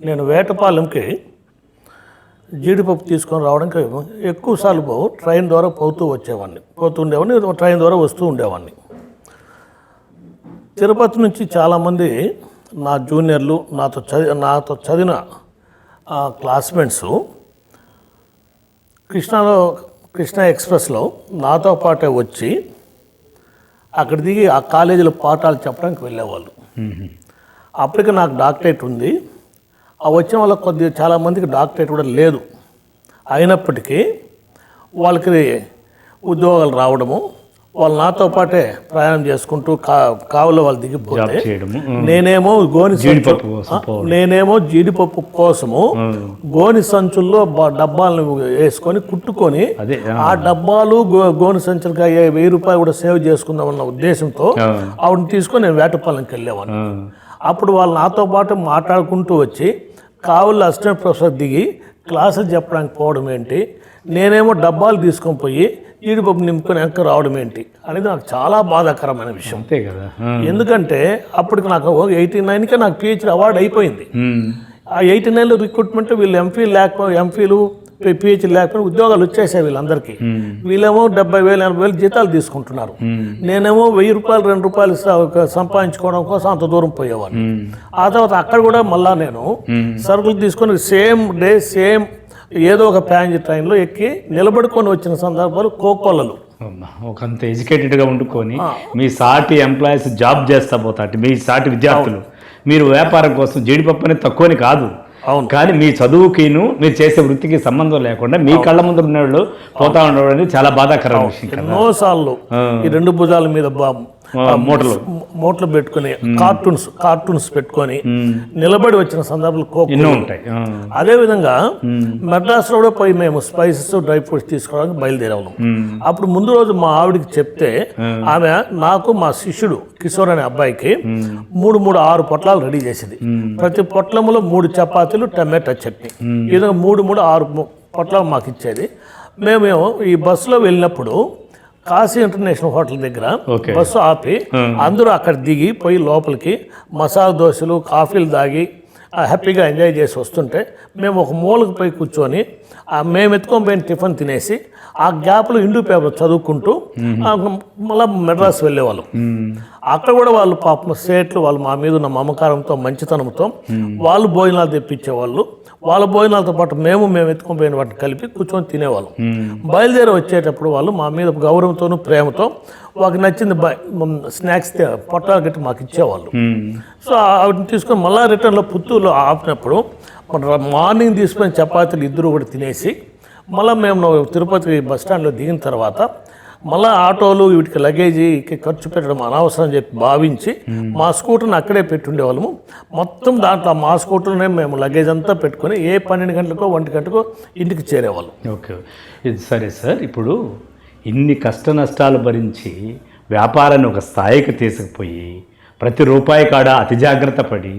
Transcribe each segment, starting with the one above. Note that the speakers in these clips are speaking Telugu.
నేను వేటపాలెంకి జీడిపప్పు తీసుకొని రావడానికి ఎక్కువసార్లు ట్రైన్ ద్వారా పోతుండేవాడిని ట్రైన్ ద్వారా వస్తూ ఉండేవాడిని. తిరుపతి నుంచి చాలామంది నా జూనియర్లు నాతో చదివిన క్లాస్మేట్స్ కృష్ణా ఎక్స్ప్రెస్లో నాతో పాటే వచ్చి అక్కడ దిగి ఆ కాలేజీలో పాఠాలు చెప్పడానికి వెళ్ళేవాళ్ళు. అప్పటికి నాకు డాక్టరేట్ ఉంది. ఆ వచ్చిన వాళ్ళకి చాలామందికి డాక్టరేట్ కూడా లేదు. అయినప్పటికీ వాళ్ళకి ఉద్యోగాలు రావడము, వాళ్ళు నాతో పాటే ప్రయాణం చేసుకుంటూ కావులో వాళ్ళు దిగిపోతే నేనేమో జీడిపప్పు కోసము గోని సంచుల్లో డబ్బాలను వేసుకొని కుట్టుకొని ఆ డబ్బాలు గోని సంచులకి అయ్యే 1000 రూపాయలు కూడా సేవ్ చేసుకుందామన్న ఉద్దేశంతో ఆవిడని తీసుకొని నేను వేటపాలెంకి వెళ్ళేవాడిని. అప్పుడు వాళ్ళు నాతో పాటు మాట్లాడుకుంటూ వచ్చి కావుల్లో అసిస్టెంట్ ప్రొఫెసర్ దిగి క్లాసులు చెప్పడానికి పోవడం ఏంటి, నేనేమో డబ్బాలు తీసుకొని పోయి జీడిపప్పు నింపుకొని వెనక్కి రావడం ఏంటి అనేది నాకు చాలా బాధాకరమైన విషయం. అంతే కదా. ఎందుకంటే అప్పటికి నాకు 89కే నాకు PhD అవార్డు అయిపోయింది. ఆ 89లో రిక్రూట్మెంట్ వీళ్ళు ఎంఫీలు PhD లేకపోతే ఉద్యోగాలు వచ్చేసాయి వీళ్ళందరికీ. వీళ్ళేమో 70,000 80,000 జీతాలు తీసుకుంటున్నారు. నేనేమో 1000 రూపాయలు 2 రూపాయలు సంపాదించుకోవడం కోసం అంత దూరం పోయేవాడిని. ఆ తర్వాత అక్కడ కూడా మళ్ళా నేను సరుకులు తీసుకొని సేమ్ ఏదో ఒక ప్యాసింజర్ ట్రైన్లో ఎక్కి నిలబడుకొని వచ్చిన సందర్భాలు కోకొల్లలు. ఒక అంత ఎడ్యుకేటెడ్గా ఉండుకొని మీ సాటి ఎంప్లాయీస్ జాబ్ చేస్తా పోతాటి, మీ సాటి విద్యార్థులు మీరు వ్యాపారం కోసం జీడిపప్పు అనేది తక్కువని కాదు. అవును. కానీ మీ చదువుకిను మీరు చేసే వృత్తికి సంబంధం లేకుండా మీ కళ్ళ ముందు ఉన్నవాళ్ళు పోతా ఉండడం అనేది చాలా బాధాకరమైన విషయం. ఎన్నోసార్లు ఈ 2 భుజాల మీద మూటలు పెట్టుకుని కార్టూన్స్ పెట్టుకొని నిలబడి వచ్చిన సందర్భాలు ఉంటాయి. అదేవిధంగా మెడ్రాస్లో కూడా పోయి మేము స్పైసెస్ డ్రై ఫ్రూట్స్ తీసుకోవడానికి బయలుదేరాము. అప్పుడు ముందు రోజు మా ఆవిడికి చెప్తే ఆమె నాకు మా శిష్యుడు కిషోర్ అనే అబ్బాయికి 6 పొట్లాలు రెడీ చేసింది. ప్రతి పొట్లంలో 3 చపాతీలు టమాటా చట్నీ, ఈ విధంగా 6 పొట్లాలు మాకు ఇచ్చేది. మేము ఈ బస్సులో వెళ్ళినప్పుడు కాశీ ఇంటర్నేషనల్ హోటల్ దగ్గర బస్సు ఆపి అందరూ అక్కడ దిగి పోయి లోపలికి మసాలా దోశలు కాఫీలు తాగి హ్యాపీగా ఎంజాయ్ చేసి వస్తుంటే మేము ఒక మూలకు పోయి కూర్చొని మేము ఎత్తుకొని పోయిన టిఫిన్ తినేసి ఆ గ్యాప్లో హిందూ పేపర్ చదువుకుంటూ మళ్ళీ మెడ్రాస్ వెళ్ళేవాళ్ళం. అక్కడ కూడా వాళ్ళు పాపం సేట్లు వాళ్ళు మా మీద ఉన్న మమకారంతో మంచితనంతో వాళ్ళు భోజనాలు తెప్పించేవాళ్ళు. వాళ్ళ భోజనాలతో పాటు మేము ఎత్తుకొని పోయిన వాటిని కలిపి కూర్చొని తినేవాళ్ళం. బయలుదేరి వచ్చేటప్పుడు వాళ్ళు మా మీద గౌరవంతోనూ ప్రేమతో వాళ్ళకి నచ్చింది స్నాక్స్ పొట్టాలు గట్టి మాకు ఇచ్చేవాళ్ళు. సో వాటిని తీసుకొని మళ్ళీ రిటర్న్లో పుత్తూరులో ఆపినప్పుడు మార్నింగ్ తీసుకొని చపాతీలు ఇద్దరు కూడా తినేసి మళ్ళీ మేము తిరుపతి బస్ స్టాండ్లో దిగిన తర్వాత మళ్ళీ ఆటోలు వీటికి లగేజీకి ఖర్చు పెట్టడం అనవసరం అని చెప్పి భావించి మా స్కూటర్ని అక్కడే పెట్టుండేవాళ్ళము. మొత్తం దాంట్లో మా స్కూటర్నే మేము లగేజ్ అంతా పెట్టుకొని 12 గంటలకో 1 గంటకో ఇంటికి చేరేవాళ్ళం. ఓకే, ఇది సరే సార్. ఇప్పుడు ఇన్ని కష్ట నష్టాలు భరించి వ్యాపారాన్ని ఒక స్థాయికి తీసుకుపోయి ప్రతి రూపాయి కాడ అతి జాగ్రత్త పడి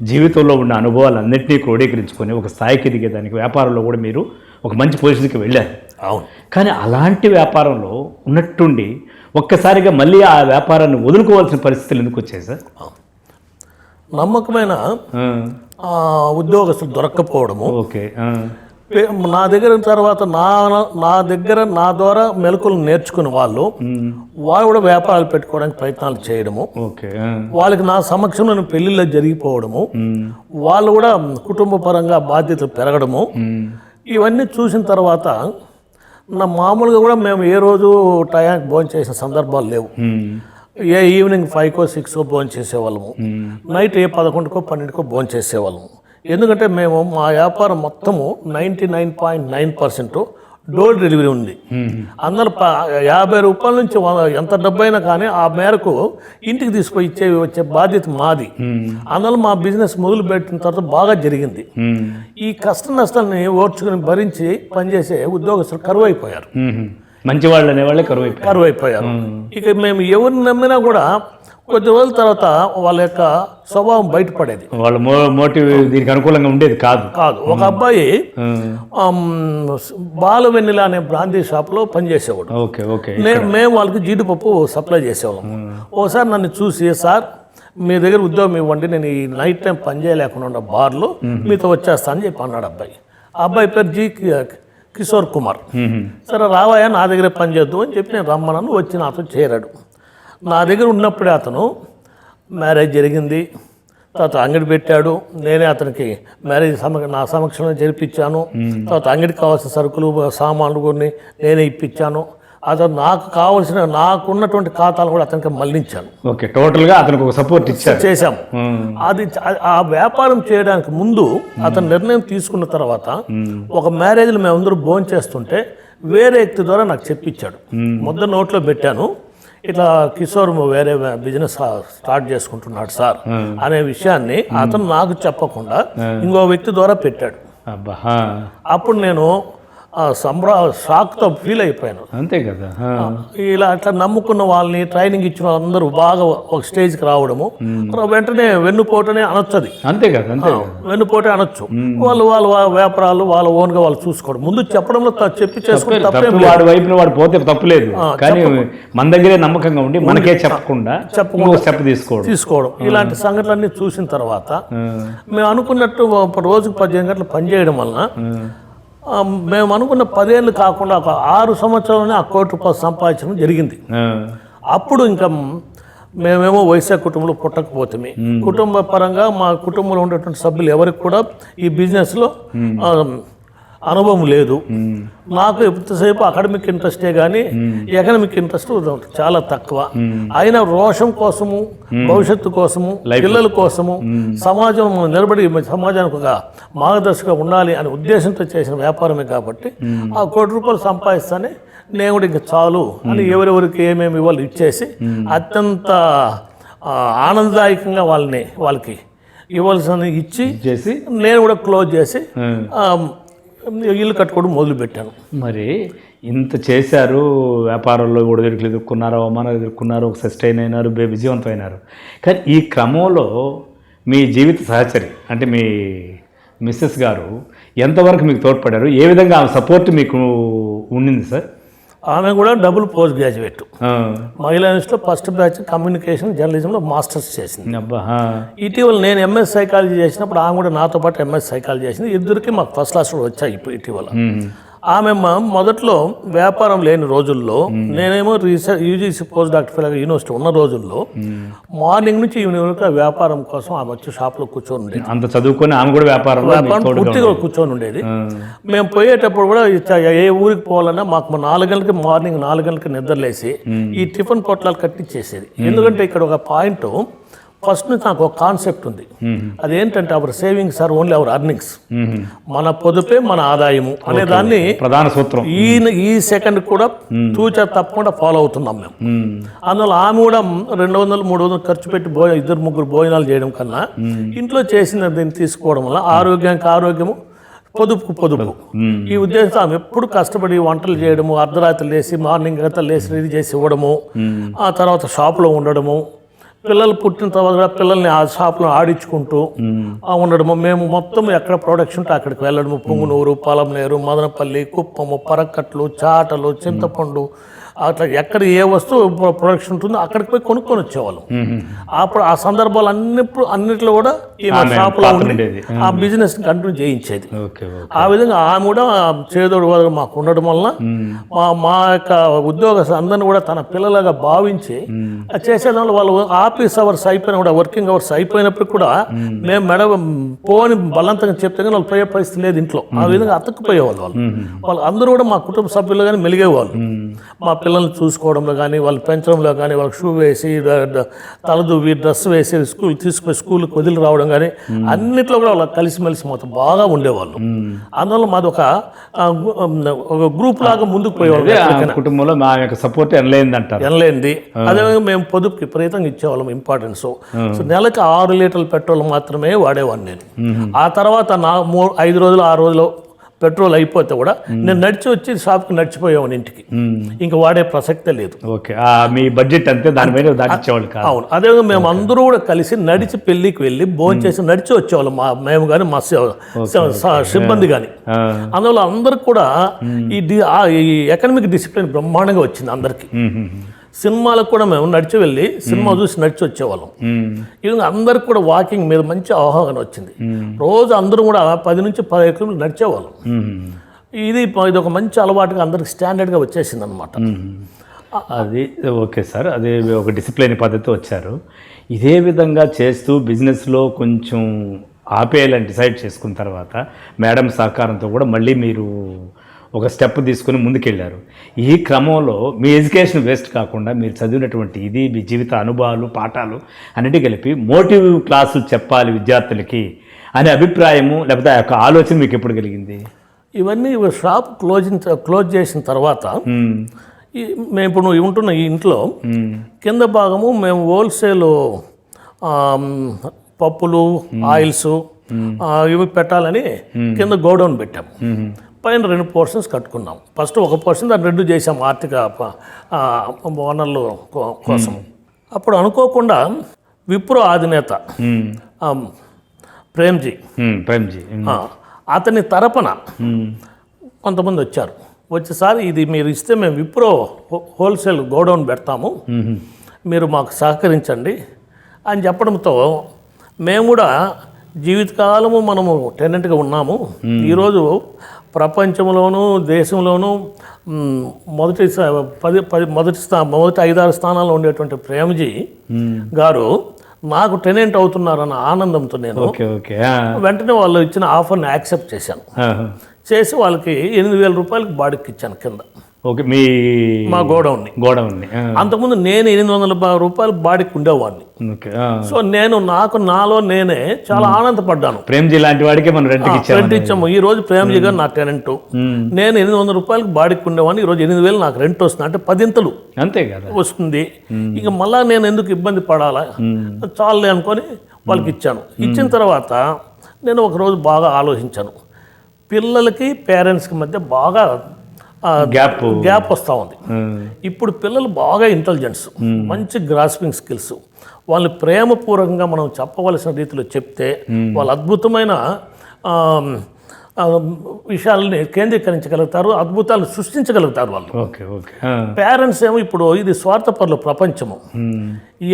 జీవితంలో ఉన్న అనుభవాలన్నింటినీ క్రోడీకరించుకొని ఒక స్థాయికి ఎదిగేదానికి వ్యాపారంలో కూడా మీరు ఒక మంచి పొజిషన్కి వెళ్ళారు. అవును. కానీ అలాంటి వ్యాపారంలో ఉన్నట్టుండి ఒక్కసారిగా మళ్ళీ ఆ వ్యాపారాన్ని వదులుకోవాల్సిన పరిస్థితులు ఎందుకు వచ్చాయి సార్? నమ్మకమైన ఉద్యోగస్తులు దొరక్కపోవడము. ఓకే. నా దగ్గర తర్వాత నా ద్వారా మెలకులు నేర్చుకుని వాళ్ళు కూడా వ్యాపారాలు పెట్టుకోవడానికి ప్రయత్నాలు చేయడము. వాళ్ళకి నా సమక్షంలో పెళ్లిళ్ళు జరిగిపోవడము, వాళ్ళు కూడా కుటుంబ పరంగా బాధ్యతలు పెరగడము, ఇవన్నీ చూసిన తర్వాత మామూలుగా కూడా మేము ఏ రోజు టయానికి భోజనం చేసిన సందర్భాలు లేవు. ఈవినింగ్ 5కో 6కో భోజనం చేసేవాళ్ళము, నైట్ 11కో 12కో భోజనం చేసేవాళ్ళము. ఎందుకంటే మేము మా వ్యాపారం మొత్తము 99.9% డోర్ డెలివరీ ఉంది. అందరూ 50 రూపాయల నుంచి ఎంత డబ్బైనా కానీ ఆ మేరకు ఇంటికి తీసుకొని వచ్చే బాధ్యత మాది. అందులో మా బిజినెస్ మొదలు పెట్టిన తర్వాత బాగా జరిగింది. ఈ కష్ట నష్టాన్ని ఓర్చుకుని భరించి పనిచేసే ఉద్యోగస్తులు కరువు అయిపోయారు. మంచి వాళ్ళు అనేవాళ్ళే కరువు అయిపోయారు. ఇక మేము ఎవరిని నమ్మినా కూడా కొద్ది రోజుల తర్వాత వాళ్ళ యొక్క స్వభావం బయటపడేది. వాళ్ళ మోటివ్ దీనికి అనుకూలంగా ఉండేది కాదు. ఒక అబ్బాయి బాల వెన్నెల అనే బ్రాందీ షాప్లో పనిచేసేవాడు. మేము వాళ్ళకి జీడిపప్పు సప్లై చేసేవాళ్ళం. ఒకసారి నన్ను చూసి, సార్ మీ దగ్గర ఉద్యోగం ఇవ్వండి, నేను ఈ నైట్ టైం పని చేయలేకుండా ఉన్న బార్లో మీతో వచ్చేస్తా అని చెప్పి అన్నాడు అబ్బాయి. ఆ అబ్బాయి పేరు కిషోర్ కుమార్. సరే రావాయా నా దగ్గరే పని చేద్దాం అని చెప్పి నేను రమ్మన్నాను. వచ్చి నాతో చేరాడు. నా దగ్గర ఉన్నప్పుడే అతను మ్యారేజ్ జరిగింది, తర్వాత అంగడి పెట్టాడు. నేనే అతనికి మ్యారేజ్ నా సమక్షంలో జరిపించాను. తర్వాత అంగడికి కావాల్సిన సరుకులు సామాన్లు కొన్ని నేనే ఇప్పించాను. అతను నాకు కావాల్సిన నాకున్నటువంటి ఖాతాలు కూడా అతనికి మళ్ళించాను. ఓకే, టోటల్గా అతనికి ఒక సపోర్ట్ చేశాము. అది ఆ వ్యాపారం చేయడానికి ముందు అతను నిర్ణయం తీసుకున్న తర్వాత ఒక మ్యారేజ్లో మేమందరూ భోజనం చేస్తుంటే వేరే వ్యక్తి ద్వారా నాకు చెప్పించాడు. ముద్ద నోట్లో పెట్టాను, ఇట్లా కిషోర్ వేరే బిజినెస్ స్టార్ట్ చేసుకుంటున్నాడు సార్ అనే విషయాన్ని అతను నాకు చెప్పకుండా ఇంకో వ్యక్తి ద్వారా పెట్టాడు. అప్పుడు నేను షాక్తో ఫీల్ అయిపోయాను. అంతే కదా, ఇలా అట్లా నమ్ముకున్న వాళ్ళని ట్రైనింగ్ ఇచ్చిన వాళ్ళందరూ బాగా ఒక స్టేజ్కి రావడము, వెంటనే వెన్నుపోటనే అనొచ్చది. అంతే కదా, వెన్నుపోటే అనొచ్చు. వాళ్ళు వాళ్ళ వ్యాపారాలు వాళ్ళ ఓన్గా వాళ్ళు చూసుకోవడం, ముందు చెప్పడంలో చెప్పి చేసుకుంటే తప్పేం లేదు. వాడి వైపున వాడు పోతే తప్పులేదు, కానీ మన దగ్గరే నమ్మకంగా ఉండి మనకే చెప్పకుండా తీసుకోవడం ఇలాంటి సంఘటనలన్నీ చూసిన తర్వాత మేము అనుకున్నట్టు రోజుకు 15 గంటలు పనిచేయడం వలన మేము అనుకున్న 10 ఏళ్ళు కాకుండా ఒక 6 సంవత్సరాలనే ఆ ₹1 కోటి సంపాదించడం జరిగింది. అప్పుడు ఇంకా మేమేమో వైశాఖ కుటుంబంలో పుట్టకపోతే కుటుంబ పరంగా మా కుటుంబంలో ఉన్నటువంటి సభ్యులు ఎవరికి కూడా ఈ బిజినెస్లో అనుభవం లేదు. నాకు ఎంతసేపు అకాడమిక్ ఇంట్రెస్టే కానీ ఎకనామిక్ ఇంట్రెస్ట్ చాలా తక్కువ. అయినా రోషం కోసము, భవిష్యత్తు కోసము, పిల్లల కోసము, సమాజం నిలబడి సమాజానికి ఒక మార్గదర్శకంగా ఉండాలి అనే ఉద్దేశంతో చేసిన వ్యాపారమే కాబట్టి ఆ ₹1 కోటి సంపాదిస్తానే నేను కూడా ఇంకా చాలు అని ఎవరెవరికి ఏమేమి ఇవ్వాలి ఇచ్చేసి అత్యంత ఆనందదాయకంగా వాళ్ళకి ఇవ్వాల్సిన ఇచ్చి నేను కూడా క్లోజ్ చేసి ఇల్లు కట్టుకోవడం మొదలుపెట్టాను. మరి ఇంత చేశారు, వ్యాపారంలో ఒడిదుడుకులు ఎదుర్కొన్నారు, అవమానాలు ఎదుర్కొన్నారు, ఒక సస్టైన్ అయినారు, విజయవంతమైనారు. కానీ ఈ క్రమంలో మీ జీవిత సహచరి అంటే మీ మిస్సెస్ గారు ఎంతవరకు మీకు తోడ్పడారు? ఏ విధంగా ఆమె సపోర్ట్ మీకు ఉండింది సార్? ఆమె కూడా డబుల్ పోస్ట్ గ్రాడ్యుయేట్, మహిళా యూనివర్సిటీలో ఫస్ట్ బ్యాచ్ కమ్యూనికేషన్ జర్నలిజంలో మాస్టర్స్ చేసింది. ఇటీవల నేను ఎంఎస్ సైకాలజీ చేసినప్పుడు ఆమె కూడా నాతో పాటు ఎంఎస్ సైకాలజీ చేసింది. ఇద్దరికి మాకు ఫస్ట్ క్లాస్ కూడా వచ్చాయి ఇటీవల. ఆమె మొదట్లో వ్యాపారం లేని రోజుల్లో, నేనేమో యూజీసీ పోస్ట్ డాక్టర్ ఫెలోగా యూనివర్సిటీ ఉన్న రోజుల్లో మార్నింగ్ నుంచి ఈవినింగ్ వరకు వ్యాపారం కోసం ఆమె వచ్చి షాప్లో కూర్చొని ఉండేది. అంత చదువుకొని ఆమె కూడా వ్యాపారం పూర్తిగా కూర్చొని ఉండేది. మేము పోయేటప్పుడు కూడా ఏ ఊరికి పోవాలన్నా మాకు 4 గంటలకి మార్నింగ్ 4 గంటలకి నిద్రలేసి ఈ టిఫిన్ పొట్లాలు కట్టించేసేది. ఎందుకంటే ఇక్కడ ఒక పాయింట్ ఫస్ట్ నుంచి నాకు ఒక కాన్సెప్ట్ ఉంది. అదేంటంటే our savings are only our earnings, మన పొదుపే మన ఆదాయము అనే దాన్ని ప్రధాన సూత్రం ఈ సెకండ్ కూడా తూచా తప్పకుండా ఫాలో అవుతున్నాం మేము. అందువల్ల ఆమె కూడా 200-300 ఖర్చు పెట్టి 2-3 భోజనాలు చేయడం కన్నా ఇంట్లో చేసిన దీన్ని తీసుకోవడం వల్ల ఆరోగ్యానికి ఆరోగ్యము, పొదుపుకు పొదుపు, ఈ ఉద్దేశంతో ఆమె ఎప్పుడు కష్టపడి వంటలు చేయడము, అర్ధరాత్రి లేసి మార్నింగ్ అంతా లేసి రెడీ చేసి ఇవ్వడము, ఆ తర్వాత షాప్లో ఉండడము, పిల్లలు పుట్టిన తర్వాత కూడా పిల్లల్ని ఆ షాప్లో ఆడించుకుంటూ ఉండడము. మేము మొత్తం ఎక్కడ ప్రొడక్షన్ ఉంటే అక్కడికి వెళ్ళడము. పుంగునూరు, పలంనేరు, మదనపల్లి, కుప్పము, పరక్కట్లు, చాటలు, చింతపండు, అట్లా ఎక్కడ ఏ వస్తువు ప్రొడక్షన్ ఉంటుందో అక్కడికి పోయి కొనుక్కొని వచ్చేవాళ్ళం. అప్పుడు ఆ సందర్భాలు అన్నిట్లో కూడా ఈ షాప్లో ఉండి ఆ బిజినెస్ కంటిన్యూ చేయించేది. ఆ విధంగా ఆమె కూడా చేదోడు మాకు ఉండడం వలన మా యొక్క ఉద్యోగస్తులు అందరినీ కూడా తన పిల్లలుగా భావించి చేసేదాన్ని. వాళ్ళు ఆఫీస్ అవర్స్ అయిపోయినా కూడా, వర్కింగ్ అవర్స్ అయిపోయినప్పుడు కూడా మేము పోని బలవంతంగా చెప్తే కానీ వాళ్ళు పోయే పరిస్థితి లేదు ఇంట్లో. ఆ విధంగా అతుక్కుపోయేవాళ్ళు. వాళ్ళు అందరూ కూడా మా కుటుంబ సభ్యులు కానీ మెలిగేవాళ్ళు. మా పిల్లల్ని చూసుకోవడంలో కానీ, వాళ్ళు పెంచడంలో కానీ, వాళ్ళకి షూ వేసి తలదువ్వి డ్రెస్ వేసి తీసుకుపోయి స్కూల్కి వదిలి రావడం కానీ అన్నిట్లో కూడా వాళ్ళకి కలిసిమెలిసి మొత్తం బాగా ఉండేవాళ్ళు. అందువల్ల మాది ఒక గ్రూప్ లాగా ముందుకు పోయేవాళ్ళు. కుటుంబంలో మా యొక్క సపోర్ట్ ఎనలేంది. అదేవిధంగా మేము పొదుపుకి విపరీతంగా ఇచ్చేవాళ్ళం ఇంపార్టెన్స్. సో నెలకి 6 లీటర్ల పెట్రోల్ మాత్రమే వాడేవాడిని నేను. ఆ తర్వాత 5 రోజులు 6 రోజులు పెట్రోల్ అయిపోతే కూడా నేను నడిచి వచ్చి షాప్కి నడిచిపోయాను ఇంటికి, ఇంకా వాడే ప్రసక్తే లేదు. మీ బడ్జెట్ అంతే, దాని మీద దాటించేవాళ్ళు. అవును. అదేవిధంగా మేము అందరూ కూడా కలిసి నడిచి పెళ్లికి వెళ్ళి భోజనం చేసి నడిచి వచ్చేవాళ్ళం, మేము కానీ మా సిబ్బంది కానీ. అందువల్ల అందరికి కూడా ఈ ఎకనామిక్ డిసిప్లిన్ బ్రహ్మాండంగా వచ్చింది అందరికీ. సినిమాలకు కూడా మేము నడిచి వెళ్ళి సినిమా చూసి నడిచి వచ్చేవాళ్ళం. ఈవిధంగా అందరికి కూడా వాకింగ్ మీద మంచి అవగాహన వచ్చింది. రోజు అందరూ కూడా 10 నుంచి 15 కిలోమీటర్లు నడిచేవాళ్ళం. ఇది ఒక మంచి అలవాటుగా అందరికి స్టాండర్డ్గా వచ్చేసింది అనమాట. అది ఓకే సార్, అదే ఒక డిసిప్లిన్ పద్ధతి వచ్చారు. ఇదే విధంగా చేస్తూ బిజినెస్లో కొంచెం ఆపేయాలని డిసైడ్ చేసుకున్న తర్వాత మేడం సహకారంతో కూడా మళ్ళీ మీరు ఒక స్టెప్ తీసుకుని ముందుకెళ్ళారు. ఈ క్రమంలో మీ ఎడ్యుకేషన్ వేస్ట్ కాకుండా మీరు చదివినటువంటి ఇది మీ జీవిత అనుభవాలు పాఠాలు అన్నిటి కలిపి మోటివ్ క్లాసులు చెప్పాలి విద్యార్థులకి అనే అభిప్రాయము లేకపోతే ఆ యొక్క ఆలోచన మీకు ఎప్పుడు కలిగింది? ఇవన్నీ షాప్ క్లోజ్ చేసిన తర్వాత మేము ఇప్పుడు ఉంటున్న ఈ ఇంట్లో కింద భాగము మేము హోల్సేల్ పప్పులు ఆయిల్స్ ఇవి పెట్టాలని కింద గోడౌన్ పెట్టాము. పైన 2 పోర్షన్స్ కట్టుకున్నాం. ఫస్ట్ ఒక పోర్షన్ దాన్ని 2 చేసాం ఆర్థిక వనరుల కోసం. అప్పుడు అనుకోకుండా విప్రో అధినేత ప్రేమ్జీ అతని తరపున కొంతమంది వచ్చారు. వచ్చేసారి ఇది మీరు ఇస్తే మేము విప్రో హోల్సేల్ గోడౌన్ పెడతాము, మీరు మాకు సహకరించండి అని చెప్పడంతో మేము కూడా జీవితకాలము మనము టెనెంట్గా ఉన్నాము. ఈరోజు ప్రపంచంలోనూ దేశంలోనూ మొదటి 5-6 స్థానాల్లో ఉండేటువంటి ప్రేమ్జీ గారు నాకు టెనెంట్ అవుతున్నారన్న ఆనందంతో నేను వెంటనే వాళ్ళు ఇచ్చిన ఆఫర్ని యాక్సెప్ట్ చేశాను. చేసి వాళ్ళకి 8,000 రూపాయలకి బాడికి ఇచ్చాను కింద. ఓకే, మా గోడౌన్ని. అంతకుముందు నేను 800 రూపాయలు బాడికి ఉండేవాడిని. సో నాకు నాలో నేనే చాలా ఆనందపడ్డాను. ప్రేమ్జీ లాంటి వాడికి మనం రెంట్ ఇచ్చాము. ఈ రోజు ప్రేమ్జీ గారు నా టెనెంట్, నేను 800 రూపాయలకి బాడికి ఉండేవాడిని. ఈ రోజు 8,000 నాకు రెంట్ వస్తుంది, అంటే 10 అంతే కదా వస్తుంది. ఇక మళ్ళా నేను ఎందుకు ఇబ్బంది పడాలా, చాలే అనుకొని వాళ్ళకి ఇచ్చాను. ఇచ్చిన తర్వాత నేను ఒకరోజు బాగా ఆలోచించాను. పిల్లలకి పేరెంట్స్కి మధ్య బాగా గ్యాప్ వస్తూ ఉంది. ఇప్పుడు పిల్లలు బాగా ఇంటెలిజెన్స్, మంచి గ్రాస్పింగ్ స్కిల్స్, వాళ్ళు ప్రేమపూర్వకంగా మనం చెప్పవలసిన రీతిలో చెప్తే వాళ్ళు అద్భుతమైన విషయాలని కేంద్రీకరించగలుగుతారు, అద్భుతాలు సృష్టించగలుగుతారు వాళ్ళు. పేరెంట్స్ ఏమో ఇప్పుడు ఇది స్వార్థపరుల ప్రపంచము,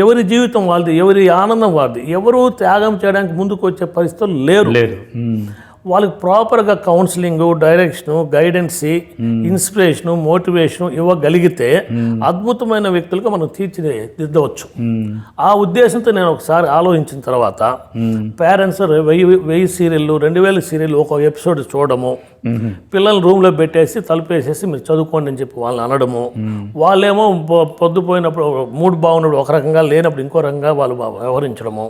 ఎవరి జీవితం వాళ్ళది, ఎవరి ఆనందం వాళ్ళది, ఎవరు త్యాగం చేయడానికి ముందుకు వచ్చే పరిస్థితులు లేరు. వాళ్ళకి ప్రాపర్గా counselling, direction, guidance, inspiration, motivation ఇవ్వగలిగితే అద్భుతమైన వ్యక్తులుగా మనం తీర్చిదిద్దవచ్చు. ఆ ఉద్దేశంతో నేను ఒకసారి ఆలోచించిన తర్వాత పేరెంట్స్ 1000 సీరియళ్ళు 2000 సీరియల్ ఒక ఎపిసోడ్ చూడడము, పిల్లల్ని రూమ్లో పెట్టేసి తలుపేసేసి మీరు చదువుకోండి అని చెప్పి వాళ్ళని అనడము, వాళ్ళేమో పొద్దుపోయినప్పుడు మూడ్ బాగున్నప్పుడు ఒక రకంగా, లేనప్పుడు ఇంకో రకంగా వాళ్ళు వ్యవహరించడము,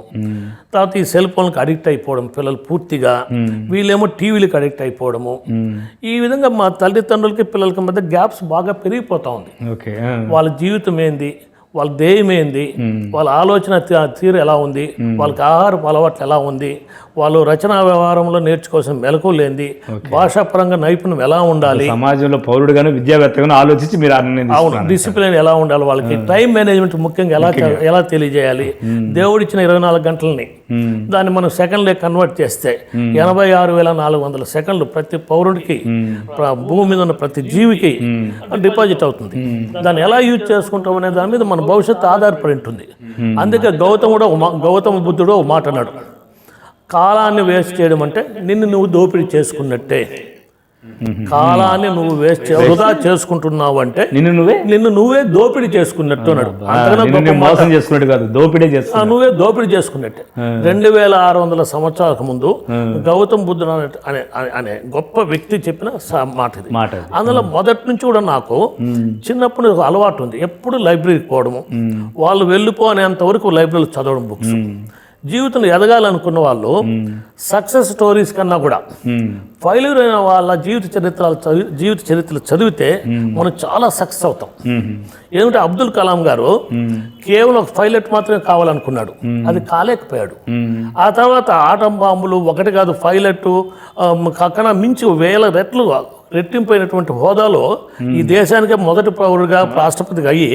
తర్వాత ఈ సెల్ ఫోన్కి అడిక్ట్ అయిపోవడం పిల్లలు పూర్తిగా, వీళ్ళేమో టీవీలకు అడిక్ట్ అయిపోవడము. ఈ విధంగా మా తల్లిదండ్రులకి పిల్లలకి మధ్య గ్యాప్స్ బాగా పెరిగిపోతూ ఉంది. వాళ్ళ జీవితం ఏంది, వాళ్ళ ధ్యేయం ఏంది, వాళ్ళ ఆలోచన తీరు ఎలా ఉంది, వాళ్ళకి ఆహారపు అలవాట్లు ఎలా ఉంది, వాళ్ళు రచనా వ్యవహారంలో నేర్చుకోవాల్సిన మెలకువలు ఏంది, భాషాపరంగా నైపుణ్యం ఎలా ఉండాలి, సమాజంలో పౌరుడుగాను విద్యావేత్తగాను ఆలోచించి మీరు డిసిప్లిన్ ఎలా ఉండాలి, వాళ్ళకి టైం మేనేజ్మెంట్ ముఖ్యంగా ఎలా తెలియజేయాలి, దేవుడిచ్చిన 24 గంటలని దాన్ని మనం సెకండ్లే కన్వర్ట్ చేస్తే 86,400 సెకండ్లు ప్రతి పౌరుడికి, భూమి మీద ఉన్న ప్రతి జీవికి డిపాజిట్ అవుతుంది. దాన్ని ఎలా యూజ్ చేసుకుంటాం అనే దాని మీద మన భవిష్యత్తు ఆధారపడి ఉంటుంది. అందుకే గౌతమ బుద్ధుడు ఒక మాట అన్నాడు, కాలాన్ని వేస్ట్ చేయడం అంటే నిన్ను నువ్వు దోపిడీ చేసుకున్నట్టే. కాలాన్ని నువ్వు వృధా చేసుకుంటున్నావు అంటే నిన్ను నువ్వే దోపిడీ చేసుకున్నట్టు అన్నాడు. నువ్వే దోపిడీ చేసుకున్నట్టే. 2600 సంవత్సరాలకు ముందు గౌతమ బుద్ధుడు అనే గొప్ప వ్యక్తి చెప్పిన మాట ఇది. అందులో మొదటి నుంచి కూడా నాకు చిన్నప్పుడు ఒక అలవాటు ఉంది, ఎప్పుడు లైబ్రరీకి పోవడము, వాళ్ళు వెళ్ళిపోనేంత వరకు లైబ్రరీలో చదవడం బుక్స్. జీవితంలో ఎదగాలనుకున్న వాళ్ళు సక్సెస్ స్టోరీస్ కన్నా కూడా ఫెయిల్యూర్ అయిన వాళ్ళ జీవిత చరిత్రలు చదివితే మనం చాలా సక్సెస్ అవుతాం. ఏమిటంటే అబ్దుల్ కలాం గారు కేవలం ఒక పైలట్ మాత్రమే కావాలనుకున్నాడు, అది కాలేకపోయాడు. ఆ తర్వాత ఆటం బాంబులు ఒకటి కాదు, పైలట్ కన్నా మించి 1000 రెట్లు రెట్టింపైనటువంటి హోదాలో ఈ దేశానికే మొదటి పౌరుడిగా రాష్ట్రపతిగా అయ్యి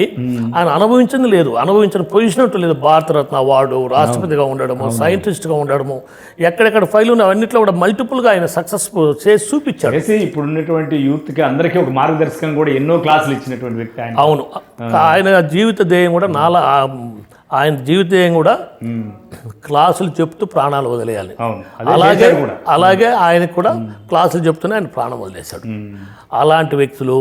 ఆయన అనుభవించింది లేదు, అనుభవించిన పొజిషన్ అంటూ లేదు. భారతరత్న అవార్డు, రాష్ట్రపతిగా ఉండడము, సైంటిస్ట్గా ఉండడము, ఎక్కడెక్కడ ఫైల్ ఉన్న అన్నింటిలో కూడా మల్టిపుల్గా ఆయన సక్సెస్ఫుల్ చేసి చూపించాడు. ఇప్పుడు ఉన్నటువంటి యూత్కి అందరికీ ఒక మార్గదర్శకం కూడా ఎన్నో క్లాసులు ఇచ్చినటువంటి వ్యక్తి ఆయన. అవును, ఆయన జీవిత ధ్యేయం కూడా ఆయన జీవిత ధ్యేయం కూడా క్లాసులు చెప్తూ ప్రాణాలు వదిలేయాలి. అలాగే ఆయనకు కూడా క్లాసులు చెప్తూనే ఆయన ప్రాణం వదిలేశాడు. అలాంటి వ్యక్తులు,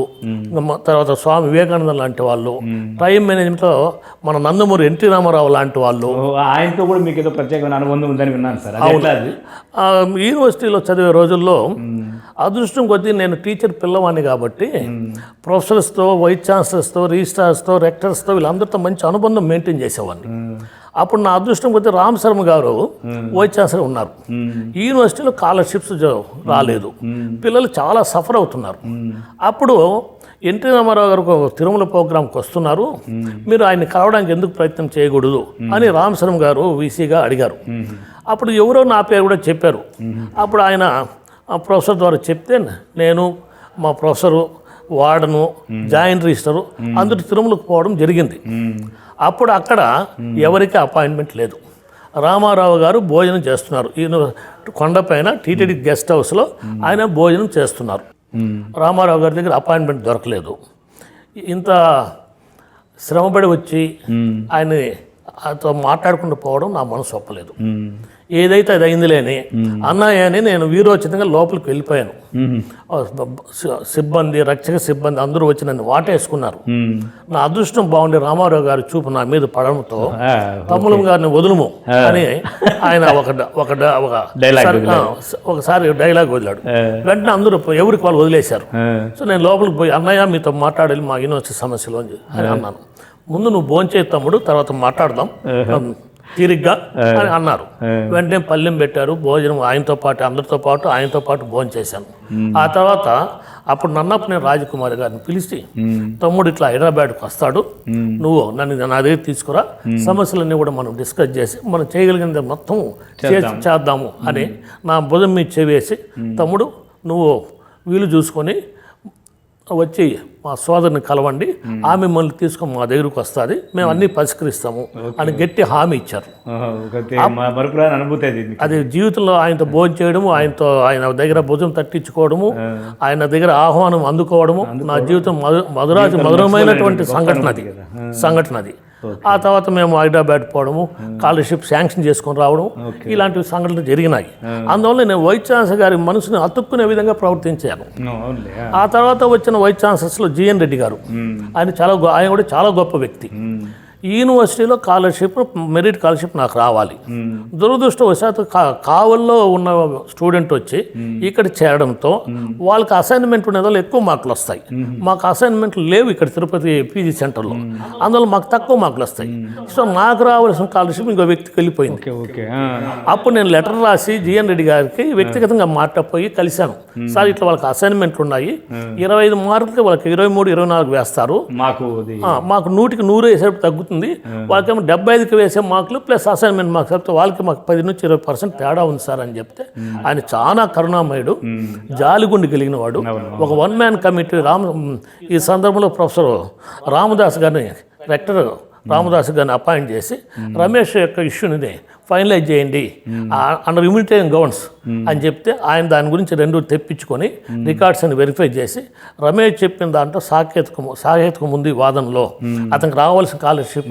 తర్వాత స్వామి వివేకానంద లాంటి వాళ్ళు, టైం మేనేజ్మెంట్లో మన నందమూరి ఎన్టీ రామారావు లాంటి వాళ్ళు. ఆయనతో కూడా మీకు ఏదో ప్రత్యేకమైన అనుబంధం ఉందని విన్నాను సార్. యూనివర్సిటీలో చదివే రోజుల్లో అదృష్టం కొద్దీ నేను టీచర్ పిల్లవాడిని కాబట్టి ప్రొఫెసర్స్తో, వైస్ ఛాన్సలర్స్తో, రిజిస్ట్రార్స్తో, రెక్టర్స్తో వీళ్ళందరితో మంచి అనుబంధం మెయింటైన్ చేసేవాడిని. అప్పుడు నా అదృష్టం కొద్దీ రామ్ శర్మ గారు వైస్ ఛాన్సలర్ ఉన్నారు. యూనివర్సిటీలో స్కాలర్షిప్స్ రాలేదు, పిల్లలు చాలా సఫర్ అవుతున్నారు. అప్పుడు ఎన్టీ రామారావు గారు తిరుమల ప్రోగ్రాంకి వస్తున్నారు, మీరు ఆయన్ని కలవడానికి ఎందుకు ప్రయత్నం చేయకూడదు అని రామ్ శర్మ గారు వీసీగా అడిగారు. అప్పుడు ఎవరో నా పేరు కూడా చెప్పారు. అప్పుడు ఆయన ప్రొఫెసర్ ద్వారా చెప్తే నేను, మా ప్రొఫెసరు, వార్డను, జాయింట్ రిజిస్టరు అందరూ తిరుమలకు పోవడం జరిగింది. అప్పుడు అక్కడ ఎవరికి అపాయింట్మెంట్ లేదు. రామారావు గారు భోజనం చేస్తున్నారు, ఈయన కొండపైన టీటీడీ గెస్ట్ హౌస్లో ఆయన భోజనం చేస్తున్నారు. రామారావు గారి దగ్గర అపాయింట్మెంట్ దొరకలేదు. ఇంత శ్రమపడి వచ్చి ఆయనతో మాట్లాడుకుంటూ పోవడం నా మనసు ఒప్పలేదు. ఏదైతే అది అయిందిలేని అన్నయ్య అని నేను వీరోచితంగా లోపలికి వెళ్ళిపోయాను. సిబ్బంది, రక్షక సిబ్బంది అందరూ వచ్చి నన్ను వాటేసుకున్నారు. నా అదృష్టం బాగుండి రామారావు గారి చూపు నా మీద పడడంతో తమ్ములం గారిని వదులుము అని ఆయన ఒకసారి డైలాగ్ వదిలాడు. వెంటనే అందరూ ఎవరికి వాళ్ళు వదిలేశారు. సో నేను లోపలికి పోయి అన్నయ్య మీతో మాట్లాడాలి మా యూనివర్సిటీ సమస్యలు అని అన్నాను. ముందు నువ్వు భోంచేయి తమ్ముడు, తర్వాత మాట్లాడదాం తీరిగ్గా అని అన్నారు. వెంటనే పల్లెం పెట్టారు, భోజనం ఆయనతో పాటు అందరితో పాటు ఆయనతో పాటు భోజనం చేశాను. ఆ తర్వాత అప్పుడు నన్నప్పనే రాజకుమారి గారిని పిలిచి, తమ్ముడు ఇట్లా హైదరాబాద్కి వస్తాడు, నువ్వు నన్ను నా దగ్గర తీసుకురా, సమస్యలన్నీ కూడా మనం డిస్కస్ చేసి మనం చేయగలిగినది మొత్తం చేద్దాము అని నా భుజం మీద చేవేసి, తమ్ముడు నువ్వు వీలు చూసుకొని వచ్చి మా సోదరిని కలవండి, ఆమె మిమ్మల్ని తీసుకొని మా దగ్గరకు వస్తుంది, మేము అన్నీ పరిష్కరిస్తాము అని గట్టి హామీ ఇచ్చారు. అది జీవితంలో ఆయనతో భోజనం చేయడము, ఆయన దగ్గర భుజం తట్టించుకోవడము, ఆయన దగ్గర ఆహ్వానం అందుకోవడము నా జీవితం మధురమైనటువంటి సంఘటన అది. ఆ తర్వాత మేము హైదరాబాద్ పోవడము, స్కాలర్షిప్ శాంక్షన్ చేసుకొని రావడం, ఇలాంటి సంఘటనలు జరిగినాయి. అందువల్ల నేను వైస్ ఛాన్సలర్ గారి మనసుని అతుక్కునే విధంగా ప్రవర్తించాను. ఆ తర్వాత వచ్చిన వైస్ ఛాన్సలర్స్లో జిఎన్ రెడ్డి గారు, ఆయన కూడా చాలా గొప్ప వ్యక్తి. ఈ యూనివర్సిటీలో స్కాలర్షిప్, మెరిట్ స్కాలర్షిప్ నాకు రావాలి. దురదృష్టవశాత్తు కావల్లో ఉన్న స్టూడెంట్ వచ్చి ఇక్కడ చేరడంతో వాళ్ళకి అసైన్మెంట్ ఉండేదో ఎక్కువ మార్కులు వస్తాయి. మాకు అసైన్మెంట్లు లేవు ఇక్కడ తిరుపతి పీజీ సెంటర్లో, అందువల్ల మాకు తక్కువ మార్కులు వస్తాయి. సో నాకు రావాల్సిన స్కాలర్షిప్ ఇంకో వ్యక్తికి వెళ్ళిపోయింది. అప్పుడు నేను లెటర్ రాసి జిఎన్ రెడ్డి గారికి వ్యక్తిగతంగా మాట్లాడిపోయి కలిశాను. సార్ ఇట్లా వాళ్ళకి అసైన్మెంట్లు ఉన్నాయి, 25 మార్కులకి వాళ్ళకి 23, 24 వేస్తారు, మాకు 100కి 100 వేసేటప్పుడు తగ్గుతుంది, వాళ్ళకేమో 75కి వేసే మార్కులు ప్లస్ అసైన్మెంట్ మార్క్స్ చెప్తే వాళ్ళకి మాకు 10 నుంచి 20% తేడా ఉంది సార్ అని చెప్తే ఆయన చాలా కరుణామయుడు, జాలిగుండి కలిగిన వాడు. ఒక 1 మ్యాన్ కమిటీ ఈ సందర్భంలో ప్రొఫెసర్ రామదాస్ గారిని, రెక్టర్ రామదాస్ గారిని అపాయింట్ చేసి రమేష్ యొక్క ఇష్యూని ఫైనలైజ్ చేయండి అండర్ హ్యూమనిటేరియన్ గవర్నెన్స్ అని చెప్తే ఆయన దాని గురించి 2 తెప్పించుకొని రికార్డ్స్ అని వెరిఫై చేసి రమేష్ చెప్పిన దాంట్లో సాకేతకం ఉంది వాదనలో, అతనికి రావాల్సిన స్కాలర్షిప్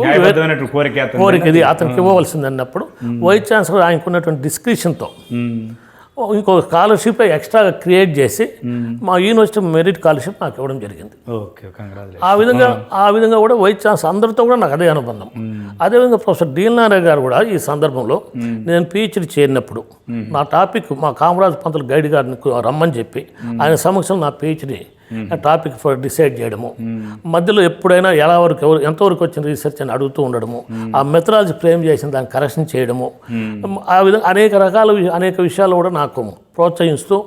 కోరికది అతనికి ఇవ్వవలసింది అన్నప్పుడు వైస్ ఛాన్సలర్ ఆయనకున్నటువంటి డిస్క్రిప్షన్తో ఇంకో స్కాలర్షిప్ ఎక్స్ట్రాగా క్రియేట్ చేసి మా యూనివర్సిటీ మెరిట్ స్కాలర్షిప్ నాకు ఇవ్వడం జరిగింది. ఆ విధంగా కూడా వైస్ ఛాన్సలర్ అందరితో కూడా నాకు అదే అనుబంధం. అదేవిధంగా ప్రొఫెసర్ డిఎల్ నారాయణ గారు కూడా ఈ సందర్భంలో నేను పిహెచ్డి చేరినప్పుడు నా టాపిక్ మా కామరాజు పంతులు గైడ్ గారిని రమ్మని చెప్పి ఆయన సమక్షంలో నా పిహెచ్డి టాపిక్ డిసైడ్ చేయడము, మధ్యలో ఎప్పుడైనా ఎంతవరకు వచ్చిన రీసెర్చ్ అని అడుగుతూ ఉండడము, ఆ మెథడాలజీ ఫ్రేమ్ చేసిన దాన్ని కరెక్షన్ చేయడము, ఆ విధంగా అనేక విషయాలు కూడా నాకు ప్రోత్సహిస్తూ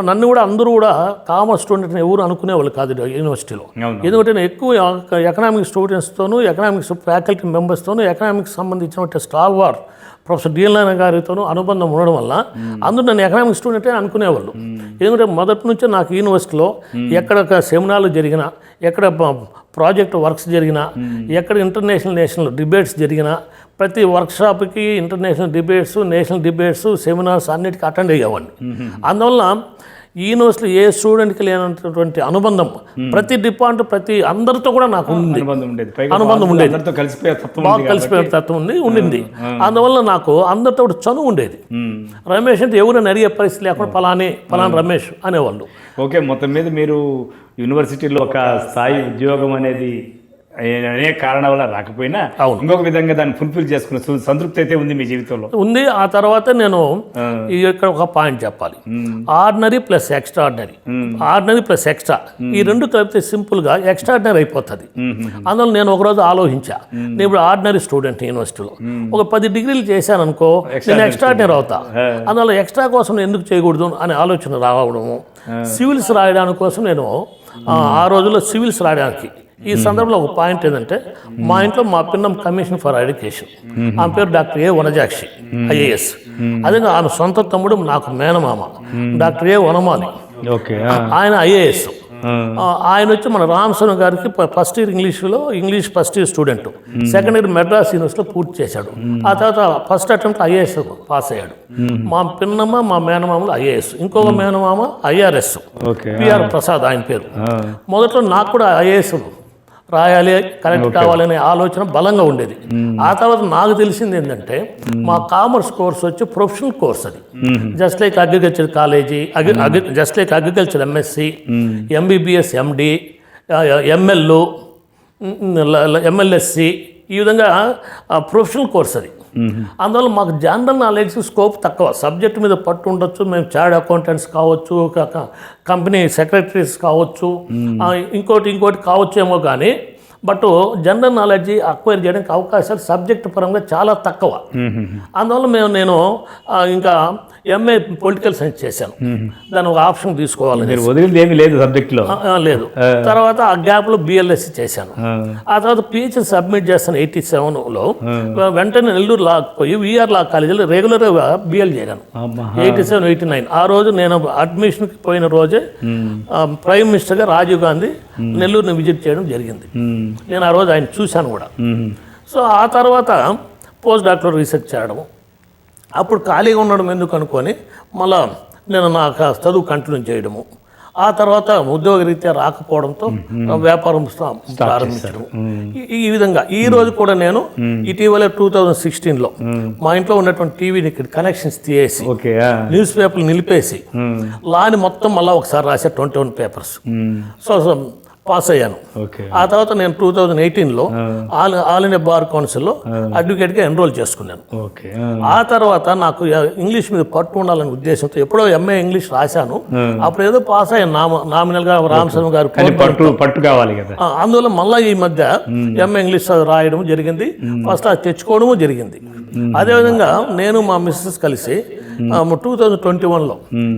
నన్ను కూడా అందరూ కూడా కామర్స్ స్టూడెంట్ని ఎవరు అనుకునేవాళ్ళు కాదు యూనివర్సిటీలో. ఎందుకంటే నేను ఎక్కువ ఎకనామిక్స్ స్టూడెంట్స్తోనూ, ఎకనామిక్స్ ఫ్యాకల్టీ మెంబర్స్తోనూ, ఎకనామిక్స్ సంబంధించిన స్టాల్వార్ ప్రొఫెసర్ డిఎల్ నారాయణ గారితోనూ అనుబంధం ఉండడం వల్ల అందరూ నన్ను ఎకనామిక్స్ స్టూడెంటే అనుకునేవాళ్ళు. ఎందుకంటే మొదటి నుంచే నాకు యూనివర్సిటీలో ఎక్కడ సెమినార్లు జరిగినా, ఎక్కడ ప్రాజెక్ట్ వర్క్స్ జరిగినా, ఎక్కడ ఇంటర్నేషనల్ డిబేట్స్ జరిగినా, ప్రతి వర్క్షాప్కి international debates, national debates, seminars అన్నిటికీ అటెండ్ అయ్యేవాడిని. అందువల్ల ఈ యూనివర్సిటీలో ఏ స్టూడెంట్కి లేనటువంటి అనుబంధం ప్రతి డిపార్ట్మెంట్ ప్రతి అందరితో కూడా నాకు అనుబంధం ఉండేది. బాగా కలిసిపోయే తత్వం ఉండింది. అందువల్ల నాకు అందరితో కూడా చనువు ఉండేది. రమేష్ అంటే ఎవరైనా అడిగే పరిస్థితి లేకుండా ఫలానా రమేష్ అనేవాళ్ళు. ఓకే, మొత్తం మీద మీరు యూనివర్సిటీలో ఒక స్థాయి ఉద్యోగం అనేది అనేక కారణాల వల్ల రాకపోయినా ఇంకొక విధంగా దాన్ని ఫుల్ఫిల్ చేసుకున్న సంతృప్తి అయితే ఉంది మీ జీవితంలో ఉంది. ఆ తర్వాత నేను ఇక్కడ ఒక పాయింట్ చెప్పాలి. Ordinary plus extraordinary, ordinary plus extra, ఈ రెండు కలిపితే సింపుల్గా ఎక్స్ట్రాడినరీ అయిపోతుంది. అందువల్ల నేను ఒకరోజు ఆలోచించా, నేను ఇప్పుడు ఆర్డినరీ స్టూడెంట్ యూనివర్సిటీలో ఒక 10 డిగ్రీలు చేశాను అనుకో, నేను ఎక్స్ట్రాడినరీ అవుతా. అందువల్ల ఎక్స్ట్రా కోసం ఎందుకు చేయకూడదు అనే ఆలోచన రావడము. సివిల్స్ రాయడానికి కోసం నేను ఆ రోజుల్లో సివిల్స్ రాయడానికి ఈ సందర్భంలో ఒక పాయింట్ ఏంటంటే, మా ఇంట్లో మా పిన్నం కమిషన్ ఫర్ ఎడ్యుకేషన్, ఆమె పేరు డాక్టర్ ఏ వనజాక్షి, ఐఏఎస్. అదే ఆమె సొంత తమ్ముడు నాకు మేనమామ డాక్టర్ ఏ వనమాలి, ఆయన ఐఏఎస్. ఆయన వచ్చి మన రామస్వామి గారికి first year English first year student, second year Madras యూనివర్సిటీలో పూర్తి చేశాడు. ఆ తర్వాత ఫస్ట్ అటెంప్ట్ ఐఏఎస్ పాస్ అయ్యాడు. మా పిన్నమ్మ మా మేనమామలు ఐఏఎస్, ఇంకొక మేనమామ ఐఆర్ఎస్, పిఆర్ ప్రసాద్ ఆయన పేరు. మొదట్లో నాకు కూడా ఐఏఎస్ రాయాలి, కరెక్ట్ కావాలనే ఆలోచన బలంగా ఉండేది. ఆ తర్వాత నాకు తెలిసింది ఏంటంటే, మా కామర్స్ కోర్స్ వచ్చి ప్రొఫెషనల్ కోర్స్ అది. Just like agriculture college, just like agriculture MSc, MBBS, MD, ML, MLSc, ఈ విధంగా ప్రొఫెషనల్ కోర్స్ అది. అందువల్ల మాకు జనరల్ నాలెడ్జ్ స్కోప్ తక్కువ. సబ్జెక్ట్ మీద పట్టు ఉండొచ్చు, మేము చార్డ్ అకౌంటెంట్స్ కావచ్చు, కంపెనీ సెక్రటరీస్ కావచ్చు, ఇంకోటి కావచ్చేమో కానీ, బట్ జనరల్ నాలెడ్జ్ అక్వైర్ చేయడానికి అవకాశాలు సబ్జెక్ట్ పరంగా చాలా తక్కువ. అందువల్ల నేను ఇంకా ఎంఏ పొలిటికల్ సైన్స్ చేశాను. దాని ఒక ఆప్షన్ తీసుకోవాలి, వదిలింది ఏమీ లేదు సబ్జెక్ట్లో, లేదు. తర్వాత ఆ గ్యాప్లో బిఎల్ఎస్సి చేశాను. ఆ తర్వాత పిహెచ్డి సబ్మిట్ చేస్తాను 87లో. వెంటనే నెల్లూరు లా పోయి విఆర్ లా కాలేజీలో రెగ్యులర్గా బిఎల్ చేయగాను 87, 89. ఆ రోజు నేను అడ్మిషన్కి పోయిన రోజే ప్రైమ్ మినిస్టర్గా రాజీవ్ గాంధీ నెల్లూరుని విజిట్ చేయడం జరిగింది. నేను ఆ రోజు ఆయన చూశాను కూడా. సో ఆ తర్వాత పోస్ట్ డాక్టర్ రీసెర్చ్ చేయడము, అప్పుడు ఖాళీగా ఉండడం ఎందుకు అనుకొని మళ్ళా నేను నాకు చదువు కంటిన్యూ చేయడము. ఆ తర్వాత ఉద్యోగరీత్యా రాకపోవడంతో వ్యాపారం ప్రారంభించడం. ఈ విధంగా ఈ రోజు కూడా నేను ఇటీవల 2016లో మా ఇంట్లో ఉన్నటువంటి టీవీని ఇక్కడ కనెక్షన్స్ తీసేసి న్యూస్ పేపర్లు నిలిపేసి లాని మొత్తం మళ్ళీ ఒకసారి రాసే 21 పేపర్స్. సో పాస్ అయ్యాను. ఆ తర్వాత నేను 2018లో ఆల్ ఇండియా బార్ కౌన్సిల్లో అడ్వకేట్గా ఎన్రోల్ చేసుకున్నాను. ఆ తర్వాత నాకు ఇంగ్లీష్ మీద పట్టు ఉండాలనే ఉద్దేశంతో ఎప్పుడో ఎంఏ ఇంగ్లీష్ రాశాను. అప్పుడు ఏదో పాస్ అయ్యాను నామినల్గా రామస్వామి గారు పట్టు కావాలి కదా. అందువల్ల మళ్ళీ ఈ మధ్య ఎంఏ ఇంగ్లీష్ రాయడం జరిగింది, ఫస్ట్ అది తెచ్చుకోవడము జరిగింది. అదేవిధంగా నేను మా మిస్సెస్ కలిసి 2021లో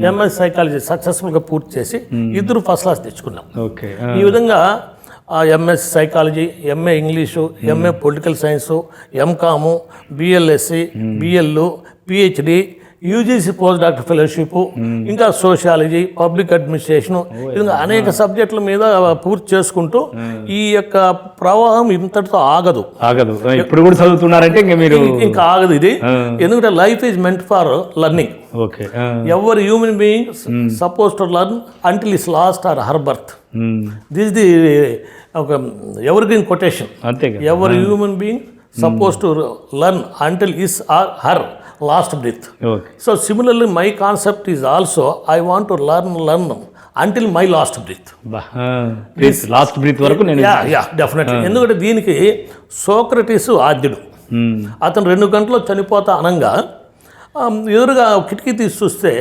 ఎంఎస్ సైకాలజీ సక్సెస్ఫుల్గా పూర్తి చేసి ఇద్దరు ఫస్ట్ క్లాస్ తెచ్చుకున్నాం. ఈ విధంగా MS psychology, MA English, MA political science, MCom, BLSc, BL, PhD, UGC post doctor fellowship, ఇంకా సోషియాలజీ, పబ్లిక్ అడ్మినిస్ట్రేషన్, ఇంకా అనేక సబ్జెక్టుల మీద పూర్తి చేసుకుంటూ ఈ యొక్క ప్రవాహం ఇంతటితో ఆగదు. ఇప్పుడు కూడా చదువుతున్నారంటే ఇంకా ఆగదు ఇది. ఎందుకంటే life is meant for learning. Every human being suppose to learn until his last or her birth. This the ఒక evergreen quotation. Every human being suppose to learn until his or her last breath. So similarly my concept is also I want to learn until my last breath. Last breath వరకు డెఫినెట్లీ. ఎందుకంటే దీనికి సోక్రటీస్ ఆద్యుడు. అతను 2 గంటల్లో చనిపోతా అనంగా ఎదురుగా కిటికీ తీసి చూస్తే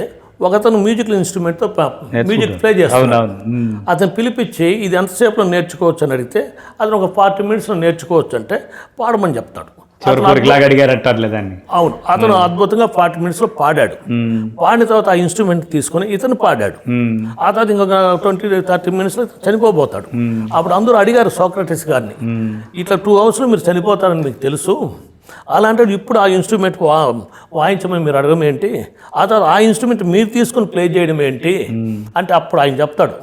ఒకతను మ్యూజికల్ ఇన్స్ట్రుమెంట్తో మ్యూజిక్ ప్లే చేస్తున్నాడు. అతను పిలిపించి ఇది ఎంతసేపులో నేర్చుకోవచ్చు అని అడిగితే అతను ఒక 40 మినిట్స్లో నేర్చుకోవచ్చు అంటే పాడమని చెప్తాడు. అవును, అతను అద్భుతంగా 40 మినిట్స్లో పాడాడు. పాడిన తర్వాత ఆ ఇన్స్ట్రుమెంట్ తీసుకుని ఇతను పాడాడు. ఆ తర్వాత ఇంకొక 20-30 మినిట్స్లో చనిపోబోతాడు. అప్పుడు అందరూ అడిగారు సోక్రటీస్ గారిని, ఇట్లా 2 అవర్స్లో మీరు చనిపోతారని మీకు తెలుసు, అలాంటి ఇప్పుడు ఆ ఇన్స్ట్రుమెంట్ వాయించమని మీరు అడగడం ఏంటి, ఆ తర్వాత ఆ ఇన్స్ట్రుమెంట్ మీరు తీసుకుని ప్లే చేయడం ఏంటి అంటే అప్పుడు ఆయన చెప్తాడు,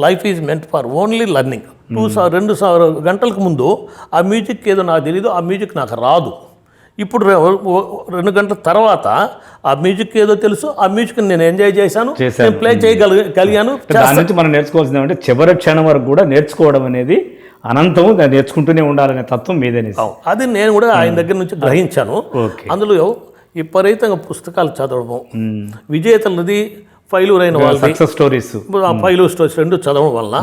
life is meant for only learning. 2 గంటలకు ముందు ఆ మ్యూజిక్ ఏదో నాకు తెలీదు, ఆ మ్యూజిక్ నాకు రాదు. ఇప్పుడు 2 గంటల తర్వాత ఆ మ్యూజిక్ ఏదో తెలుసు, ఆ మ్యూజిక్ నేను ఎంజాయ్ చేశాను, నేను ప్లే చేయగలిగాను. దాని నుంచి మనం నేర్చుకోవాల్సింది అంటే చివరి క్షణం వరకు కూడా నేర్చుకోవడం అనేది అనంతం, దాన్ని నేర్చుకుంటూనే ఉండాలనే తత్వం మీదేనే. అది నేను కూడా ఆయన దగ్గర నుంచి గ్రహించాను. అందులో విపరీతంగా పుస్తకాలు చదవడం, విజేతలది ఫెయిల్యూర్ అయిన వాళ్ళ సక్సెస్ స్టోరీస్, ఫెయిల్యూర్ స్టోరీస్ 2 చదవడం వల్ల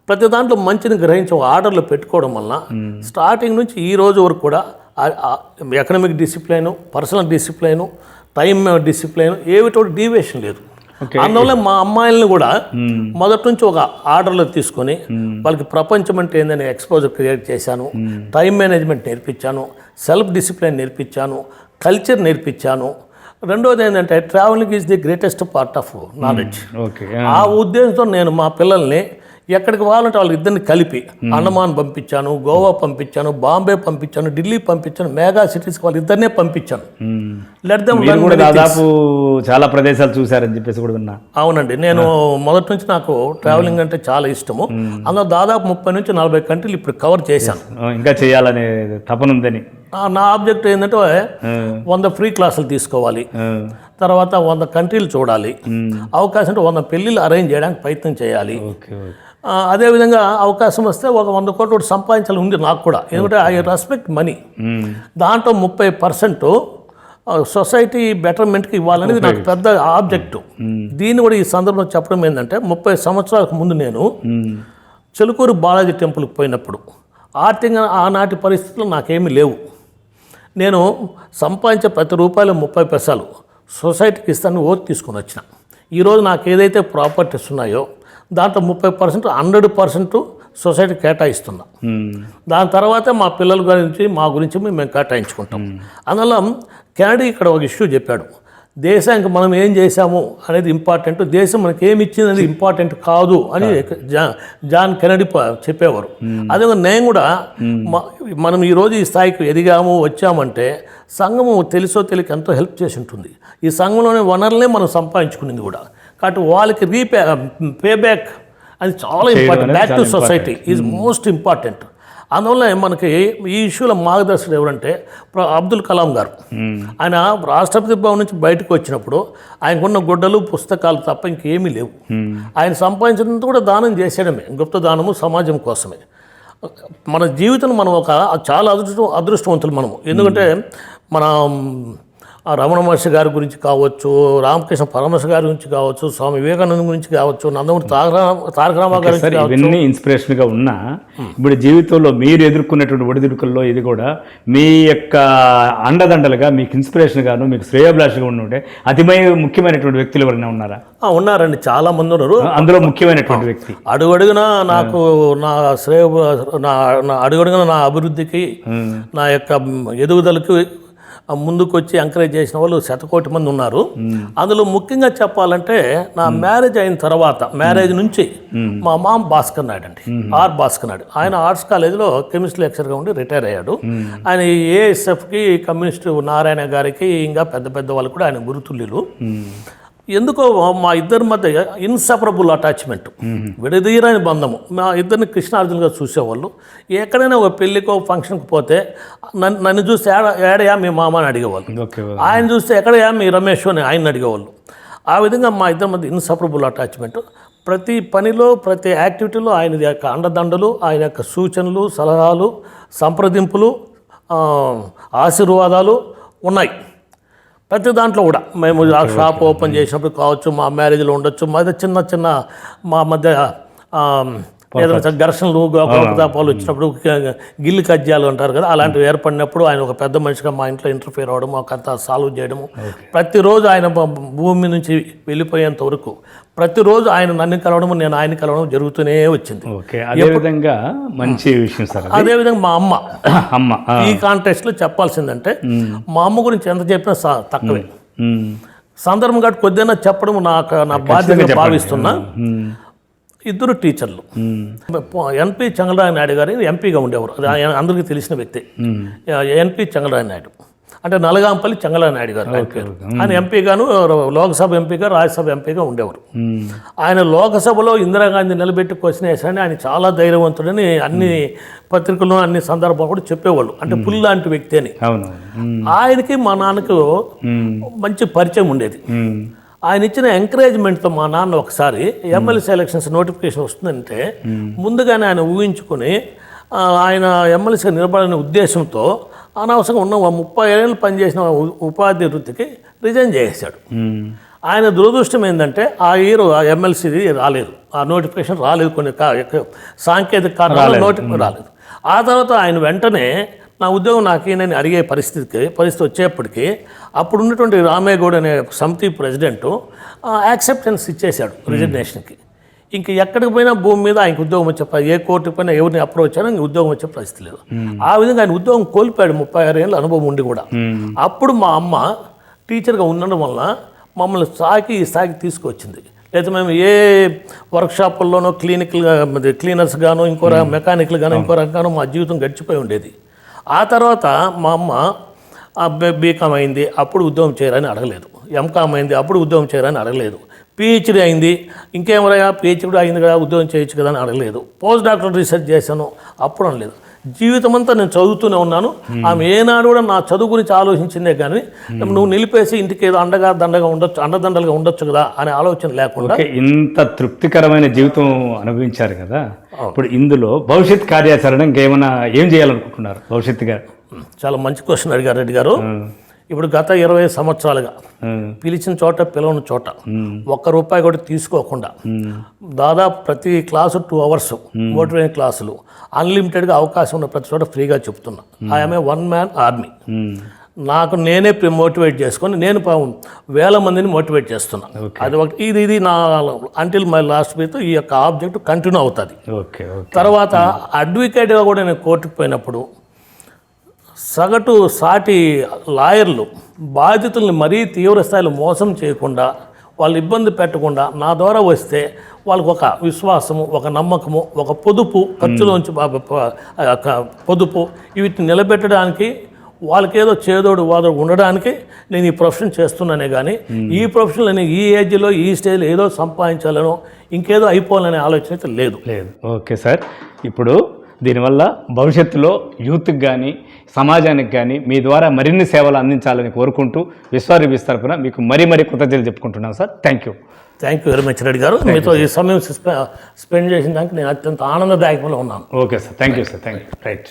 ప్రతి దాంట్లో మంచిని గ్రహించే ఆర్డర్లు పెట్టుకోవడం వల్ల స్టార్టింగ్ నుంచి ఈ రోజు వరకు కూడా economic discipline, personal discipline, time discipline ఏమిటో డీవియేషన్ లేదు. అందువల్ల మా అమ్మాయిలను కూడా మొదటి నుంచి ఒక ఆర్డర్లో తీసుకొని వాళ్ళకి ప్రపంచం అంటే ఏందని ఎక్స్పోజర్ క్రియేట్ చేశాను, టైం మేనేజ్మెంట్ నేర్పించాను, సెల్ఫ్ డిసిప్లైన్ నేర్పించాను, కల్చర్ నేర్పించాను. రెండోది ఏంటంటే travelling is the greatest part of knowledge. ఆ ఉద్దేశంతో నేను మా పిల్లల్ని ఎక్కడికి కావాలంటే వాళ్ళు ఇద్దరిని కలిపి అండమాన్ పంపించాను, గోవా పంపించాను, బాంబే పంపించాను, ఢిల్లీ పంపించాను, మెగా సిటీస్కి వాళ్ళు ఇద్దరినే పంపించాను. దాదాపు చాలా ప్రదేశాలు చూసారని చెప్పేసి కూడా విన్నా. అవునండి, నేను మొదటి నుంచి నాకు ట్రావెలింగ్ అంటే చాలా ఇష్టము. అందులో దాదాపు 30 నుంచి 40 కంట్రీలు ఇప్పుడు కవర్ చేశాను. ఇంకా చేయాలనే తపన ఉందని. నా ఆబ్జెక్ట్ ఏంటంటే 100 ఫ్రీ క్లాసులు తీసుకోవాలి, తర్వాత 100 కంట్రీలు చూడాలి, అవకాశం అంటే 100 పెళ్ళిళ్ళు అరేంజ్ చేయడానికి ప్రయత్నం చేయాలి. అదేవిధంగా అవకాశం వస్తే ఒక 100 కోట్లు సంపాదించాలి ఉంది నాకు కూడా. ఎందుకంటే ఐ రెస్పెక్ట్ మనీ. దాంట్లో 30% సొసైటీ బెటర్మెంట్కి ఇవ్వాలనేది నాకు పెద్ద ఆబ్జెక్టు. దీన్ని కూడా ఈ సందర్భంలో చెప్పడం ఏంటంటే 30 సంవత్సరాలకు ముందు నేను చెలుకూరు బాలాజీ టెంపుల్కి పోయినప్పుడు ఆర్థికంగా ఆనాటి పరిస్థితులు నాకేమీ లేవు. నేను సంపాదించే ప్రతి రూపాయలు 30 పైసలు సొసైటీకి ఇస్తాను ఓటు తీసుకొని వచ్చిన. ఈరోజు నాకు ఏదైతే ప్రాపర్టీస్ ఉన్నాయో దాంట్లో 30% 100% సొసైటీ కేటాయిస్తున్నాం. దాని తర్వాతే మా పిల్లల గురించి మా గురించి మేము కేటాయించుకుంటాం. అందువల్ల కెనడీ ఇక్కడ ఒక ఇష్యూ చెప్పాడు, దేశానికి మనం ఏం చేశాము అనేది ఇంపార్టెంట్, దేశం మనకి ఏమి ఇచ్చింది అనేది ఇంపార్టెంట్ కాదు అని జాన్ కెనడీ చెప్పేవారు. అదే నేను కూడా మనం ఈరోజు ఈ స్థాయికి ఎదిగాము వచ్చామంటే సంఘము తెలుసో తెలియక ఎంతో హెల్ప్ చేసి ఉంటుంది. ఈ సంఘంలోనే వనరులనే మనం సంపాదించుకునేది కూడా. కాబట్టి వాళ్ళకి పేబ్యాక్ అది చాలా important. Back to society is most important. అందువల్ల మనకి ఈ ఇష్యూలో మార్గదర్శకుడు ఎవరంటే అబ్దుల్ కలాం గారు. ఆయన రాష్ట్రపతి భవన్ నుంచి బయటకు వచ్చినప్పుడు ఆయనకున్న గుడ్డలు పుస్తకాలు తప్ప ఇంకేమీ లేవు. ఆయన సంపాదించినంత కూడా దానం చేసేయడమే, గుప్త దానము సమాజం కోసమే. మన జీవితం మనం ఒక చాలా అదృష్టవంతులు మనము. ఎందుకంటే మన రమణ మహర్షి గారి గురించి కావచ్చు, రామకృష్ణ పరమహంస గారి గురించి కావచ్చు, స్వామి వివేకానంద గురించి కావచ్చు, నందమూరి తారక రామారావు గారి గురించి కావచ్చు, ఇవన్నీ ఇన్స్పిరేషన్గా ఉన్నా ఇప్పుడు జీవితంలో మీరు ఎదుర్కొన్నటువంటి ఒడిదుడుకుల్లో ఇది కూడా మీ యొక్క అండదండలుగా మీకు ఇన్స్పిరేషన్గాను మీకు శ్రేయోభిలాషగా ఉండే అతి ముఖ్యమైనటువంటి వ్యక్తులు ఎవరైనా ఉన్నారా? ఉన్నారండి, చాలా మంది ఉన్నారు. అందులో ముఖ్యమైనటువంటి వ్యక్తి అడుగడుగున నాకు నా అడుగడుగున నా అభివృద్ధికి నా యొక్క ఎదుగుదలకి ముందుకు వచ్చి ఎంకరేజ్ చేసిన వాళ్ళు 100 మంది ఉన్నారు. అందులో ముఖ్యంగా చెప్పాలంటే నా మ్యారేజ్ అయిన తర్వాత, మ్యారేజ్ నుంచి మా మామ భాస్కర్ నాయుడు అండి, ఆర్ భాస్కర్ నాయుడు. ఆయన ఆర్ట్స్ కాలేజీలో కెమిస్ట్రీ లెక్చర్గా ఉండి రిటైర్ అయ్యాడు. ఆయన ఏఎస్ఎఫ్కి, కమ్యూనిస్టు నారాయణ గారికి, ఇంకా పెద్ద పెద్ద వాళ్ళు కూడా ఆయన గురుతుల్యులు. ఎందుకో మా ఇద్దరి మధ్య ఇన్సపరబుల్ అటాచ్మెంట్, విడదీయరాని బంధము. మా ఇద్దరిని కృష్ణార్జునుగా చూసేవాళ్ళు. ఎక్కడైనా ఒక పెళ్ళికో ఫంక్షన్కి పోతే నన్ను చూస్తే ఏడయా మీ మామ అని అడిగేవాళ్ళు, ఆయన చూస్తే ఎక్కడయా మీ రమేష్ అని ఆయన అడిగేవాళ్ళు. ఆ విధంగా మా ఇద్దరి మధ్య ఇన్సపరబుల్ అటాచ్మెంట్. ప్రతి పనిలో ప్రతి యాక్టివిటీలో ఆయన యొక్క అండదండలు, ఆయన యొక్క సూచనలు, సలహాలు, సంప్రదింపులు, ఆశీర్వాదాలు ఉన్నాయి. ప్రతి దాంట్లో కూడా మేము షాప్ ఓపెన్ చేసినప్పుడు కావచ్చు, మా మ్యారేజ్లో ఉండొచ్చు, మా చిన్న చిన్న మా మధ్య ఏదైనా ఘర్షణలు గోపతాపాలు వచ్చినప్పుడు, గిల్లి కజ్జాలు అంటారు కదా, అలాంటివి ఏర్పడినప్పుడు ఆయన ఒక పెద్ద మనిషిగా మా ఇంట్లో ఇంటర్ఫియర్ అవ్వడం, ఒక సాల్వ్ చేయడము. ప్రతిరోజు ఆయన భూమి నుంచి వెళ్ళిపోయేంత వరకు ప్రతిరోజు ఆయన నన్ను కలవడము, నేను ఆయన కలవడం జరుగుతూనే వచ్చింది. అదేవిధంగా మంచి విషయం సార్. అదేవిధంగా మా అమ్మ ఈ కాంటెక్స్ట్లో చెప్పాల్సిందంటే, మా అమ్మ గురించి ఎంత చెప్పినా తక్కువే. సందర్భం కాబట్టి కొద్దిగా చెప్పడం నా బాధ్యతగా భావిస్తున్నా. ఇద్దరు టీచర్లు. ఎన్పి చంద్రబాబు నాయుడు గారు ఎంపీగా ఉండేవారు, అది అందరికీ తెలిసిన వ్యక్తి. ఎన్పి చంద్రబాబు నాయుడు అంటే నలగాంపల్లి చంద్రబాబు నాయుడు గారు ఆయన పేరు. ఆయన ఎంపీగాను, లోక్సభ ఎంపీగా, రాజ్యసభ ఎంపీగా ఉండేవారు. ఆయన లోకసభలో ఇందిరాగాంధీ నిలబెట్టి క్వశ్చన్ వేసాడని ఆయన చాలా ధైర్యవంతుడని అన్ని పత్రికల్లో అన్ని సందర్భాలు కూడా చెప్పేవాళ్ళు. అంటే పుల్ లాంటి వ్యక్తి అని. ఆయనకి మా నాన్నకు మంచి పరిచయం ఉండేది. ఆయన ఇచ్చిన ఎంకరేజ్మెంట్తో మా నాన్న ఒకసారి ఎమ్మెల్సీ ఎలక్షన్స్ నోటిఫికేషన్ వస్తుందంటే ముందుగానే ఆయన ఊహించుకొని ఆయన ఎమ్మెల్సీగా నిలబడనే ఉద్దేశంతో అనవసరంగా ఉన్న 30 ఏళ్ళు పనిచేసిన ఉపాధి వృత్తికి రిజైన్ చేసేశాడు. ఆయన దురదృష్టం ఏంటంటే ఆ ఇయర్ ఆ ఎమ్మెల్సీది రాలేదు, ఆ నోటిఫికేషన్ రాలేదు, కొన్ని సాంకేతిక కారణాలు నోటిఫికేషన్ రాలేదు. ఆ తర్వాత ఆయన వెంటనే నా ఉద్యోగం నాకేనని అడిగే పరిస్థితి వచ్చేప్పటికీ అప్పుడు ఉన్నటువంటి రామేగౌడ్ అనే సమితి ప్రెసిడెంట్ యాక్సెప్టెన్స్ ఇచ్చేశాడు రిజిగ్నేషన్కి. ఇంక ఎక్కడికి పోయినా భూమి మీద ఆయనకు ఉద్యోగం వచ్చే ఏ కోర్టుకి పోయినా ఎవరిని అప్రోచ్ అయినా ఇంక ఉద్యోగం వచ్చే పరిస్థితి లేదు. ఆ విధంగా ఆయన ఉద్యోగం కోల్పోయాడు 36 ఏళ్ళ అనుభవం ఉండి కూడా. అప్పుడు మా అమ్మ టీచర్గా ఉండడం వల్ల మమ్మల్ని ఈ స్థాయికి తీసుకొచ్చింది. లేదా మేము ఏ వర్క్షాపుల్లోనో క్లీనర్స్ గానో ఇంకో మెకానిక్లు గానో ఇంకో రకంగానో మా జీవితం గడిచిపోయి ఉండేది. ఆ తర్వాత మా అమ్మ బీకామ్ అయింది, అప్పుడు ఉద్యోగం చేయరని అడగలేదు. ఎంకామ్ అయింది, అప్పుడు ఉద్యోగం చేయరని అడగలేదు. పిహెచ్డీ అయింది, ఇంకేమరా పిహెచ్డీ అయింది కదా ఉద్యోగం చేయొచ్చు కదా అని అడగలేదు. పోస్ట్ డాక్టర్ రీసెర్చ్ చేశాను, అప్పుడు అనలేదు. జీవితం అంతా నేను చదువుతూనే ఉన్నాను. ఆమె ఏనాడు కూడా నా చదువు గురించి ఆలోచించిందే కానీ నువ్వు నిలిపేసి ఇంటికి ఏదో అండదండలుగా ఉండొచ్చు కదా అనే ఆలోచన లేకుండా ఇంత తృప్తికరమైన జీవితం అనుభవించారు కదా. ఇప్పుడు ఇందులో భవిష్యత్ కార్యాచరణ ఇంకేమైనా ఏం చేయాలనుకుంటున్నారు భవిష్యత్తుగా? చాలా మంచి క్వశ్చన్ అడిగారు రెడ్డి గారు. ఇప్పుడు గత 20 సంవత్సరాలుగా పిలిచిన చోట పిలవని చోట ₹1 కూడా తీసుకోకుండా దాదాపు ప్రతి క్లాసు 2 hours మోటివేషన్ క్లాసులు అన్లిమిటెడ్గా అవకాశం ఉన్న ప్రతి చోట ఫ్రీగా చెప్తున్నా. I'm a one man army. నాకు నేనే మోటివేట్ చేసుకొని నేను 1000 మందిని మోటివేట్ చేస్తున్నా. అది ఒకటి. ఇది నా అంటిల్ మై లాస్ట్ బ్రీత్ ఈ యొక్క ఆబ్జెక్ట్ కంటిన్యూ అవుతుంది. తర్వాత అడ్వకేట్గా కూడా నేను కోర్టుకు పోయినప్పుడు సాటి లాయర్లు బాధితుల్ని మరీ తీవ్ర స్థాయిలో మోసం చేయకుండా, వాళ్ళు ఇబ్బంది పెట్టకుండా నా ద్వారా వస్తే వాళ్ళకు ఒక విశ్వాసము, ఒక నమ్మకము, ఒక పొదుపు, ఖర్చులోంచి పొదుపు వీటిని నిలబెట్టడానికి, వాళ్ళకి ఏదో చేదోడు వాదోడు ఉండడానికి నేను ఈ ప్రొఫెషన్ చేస్తున్నానే కానీ ఈ ప్రొఫెషన్లో నేను ఈ ఏజ్లో ఈ స్టేజ్లో ఏదో సంపాదించాలనో ఇంకేదో అయిపోవాలనే ఆలోచన అయితే లేదు. Okay sir. ఇప్పుడు దీనివల్ల భవిష్యత్తులో యూత్కి కానీ సమాజానికి కానీ మీ ద్వారా మరిన్ని సేవలు అందించాలని కోరుకుంటూ విశ్వ రివ్యూస్ తరపున మీకు మరీ కృతజ్ఞతలు చెప్పుకుంటున్నాను sir. Thank you very much Reddy గారు. మీతో ఈ సమయం స్పెండ్ చేసిన దానికి నేను అత్యంత ఆనందదాయకంలో ఉన్నాను. Okay sir, thank you sir, thank you. Right.